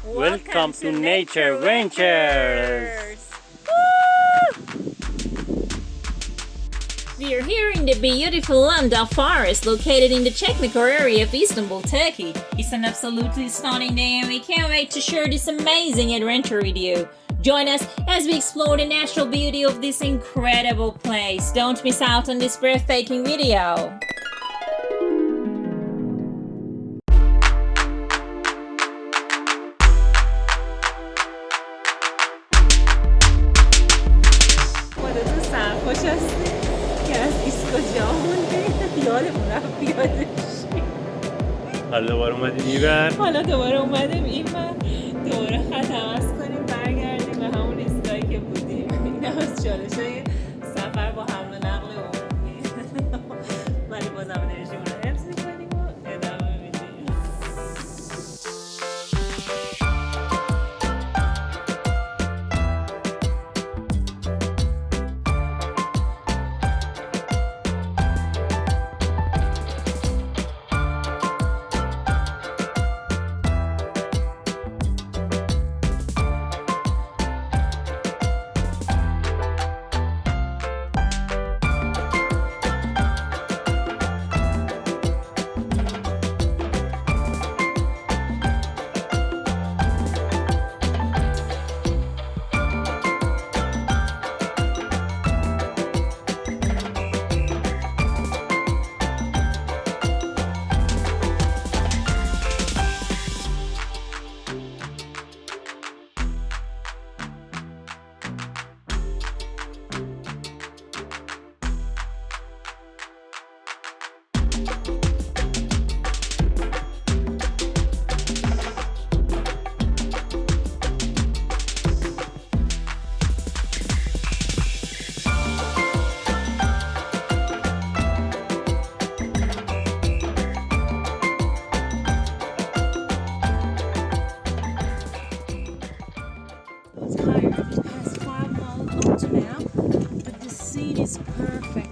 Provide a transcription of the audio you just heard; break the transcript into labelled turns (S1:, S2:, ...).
S1: Welcome to Nature Ventures!
S2: We are here in the beautiful Alamdağ forest located in the technical area of Istanbul, Turkey. It's an absolutely stunning day and we can't wait to share this amazing adventure with you. Join us as we explore the natural beauty of this incredible place. Don't miss out on this breathtaking video.
S3: خوش هستی که از ایسکو جا موندی یادمون رفت بیادش
S1: حالا دوباره اومدیم اینور.
S3: حالا دوباره اومدیم اینور دوباره خط عوض کنیم برگردیم به همون ایستگاهی که بودیم. این از چالش‌های سفر با حمل و نقل عمومی ولی بازم انرژیمون رو حفظ می‌کنیم و ادامه میدیم. Tired. It has 5 miles up to now, but the scene is perfect.